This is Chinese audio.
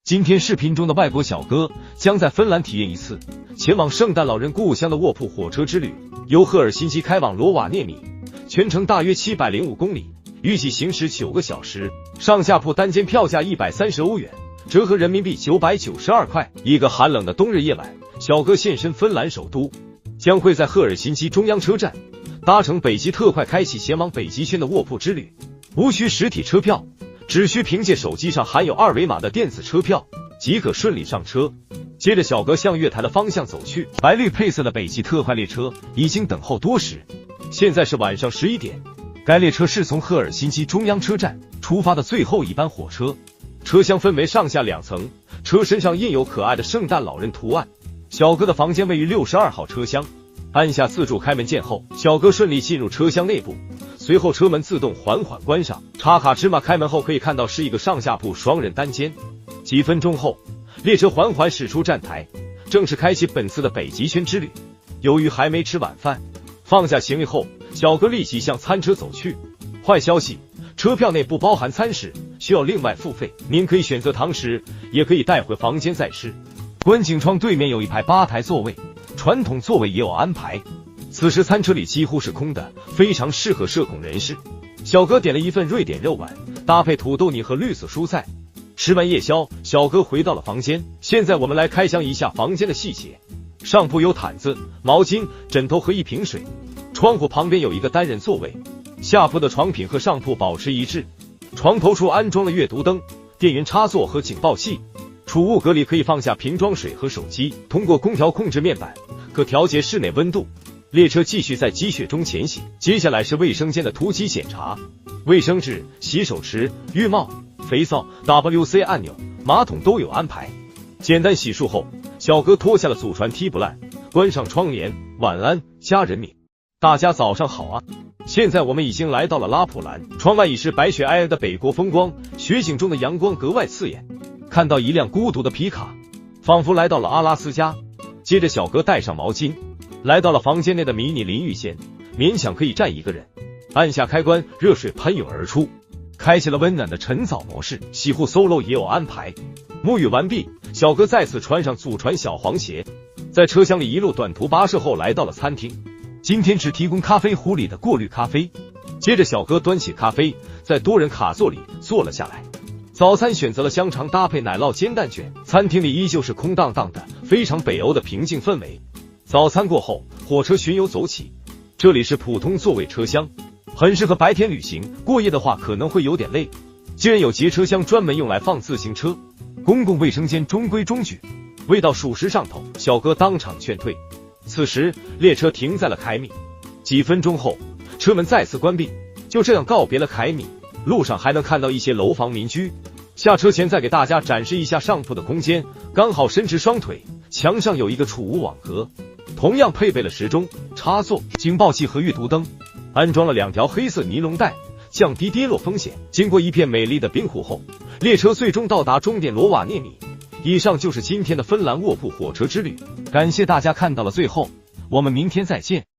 今天视频中的外国小哥将在芬兰体验一次前往圣诞老人故乡的卧铺火车之旅，由赫尔辛基开往罗瓦涅米，全程大约705公里，预计行驶9个小时，上下铺单间票价130欧元，折合人民币992块。一个寒冷的冬日夜晚，小哥现身芬兰首都，将会在赫尔辛基中央车站搭乘北极特快，开启前往北极圈的卧铺之旅。无需实体车票，只需凭借手机上含有2维码的电子车票即可顺利上车。接着小哥向月台的方向走去，白绿配色的北极特快列车已经等候多时。现在是晚上11点，该列车是从赫尔辛基中央车站出发的最后一班火车。车厢分为上下2层，车身上印有可爱的圣诞老人图案。小哥的房间位于62号车厢，按下自助开门键后，小哥顺利进入车厢内部，随后车门自动缓缓关上。插卡芝麻开门后可以看到是一个上下铺双人单间。几分钟后，列车缓缓驶出站台，正式开启本次的北极圈之旅。由于还没吃晚饭，放下行李后，小哥立即向餐车走去。坏消息，车票内不包含餐食，需要另外付费。您可以选择堂食，也可以带回房间再吃。观景窗对面有一排吧台座位，传统座位也有安排。此时餐车里几乎是空的，非常适合社恐人士。小哥点了一份瑞典肉丸，搭配土豆泥和绿色蔬菜。吃完夜宵，小哥回到了房间。现在我们来开箱一下房间的细节。上铺有毯子、毛巾、枕头和一瓶水，窗户旁边有一个单人座位。下铺的床品和上铺保持一致，床头处安装了阅读灯、电源插座和警报器。储物格里可以放下瓶装水和手机，通过空调控制面板可调节室内温度。列车继续在积雪中前行，接下来是卫生间的突击检查。卫生纸、洗手池、浴帽、肥皂、WC 按钮、马桶都有安排。简单洗漱后，小哥脱下了祖传踢不烂，关上窗帘。晚安，家人们，大家早上好啊！现在我们已经来到了拉普兰，窗外已是白雪皑皑的北国风光，雪景中的阳光格外刺眼。看到一辆孤独的皮卡，仿佛来到了阿拉斯加。接着小哥带上毛巾，来到了房间内的迷你淋浴间，勉强可以站一个人。按下开关，热水喷涌而出，开启了温暖的晨澡模式。洗护 solo 也有安排。沐浴完毕，小哥再次穿上祖传小黄鞋，在车厢里一路短途跋涉后来到了餐厅。今天只提供咖啡壶里的过滤咖啡。接着小哥端起咖啡，在多人卡座里坐了下来。早餐选择了香肠搭配奶酪煎蛋卷。餐厅里依旧是空荡荡的，非常北欧的平静氛围。早餐过后，火车巡游走起。这里是普通座位车厢，很适合白天旅行，过夜的话可能会有点累。既然有节车厢专门用来放自行车，公共卫生间中规中矩，味道属实上头，小哥当场劝退。此时列车停在了凯米，几分钟后车门再次关闭，就这样告别了凯米。路上还能看到一些楼房民居。下车前再给大家展示一下上铺的空间，刚好伸直双腿，墙上有一个储物网格，同样配备了时钟、插座、警报器和阅读灯，安装了2条黑色尼龙带，降低跌落风险。经过一片美丽的冰湖后，列车最终到达终点罗瓦涅米。以上就是今天的芬兰卧铺火车之旅，感谢大家看到了最后，我们明天再见。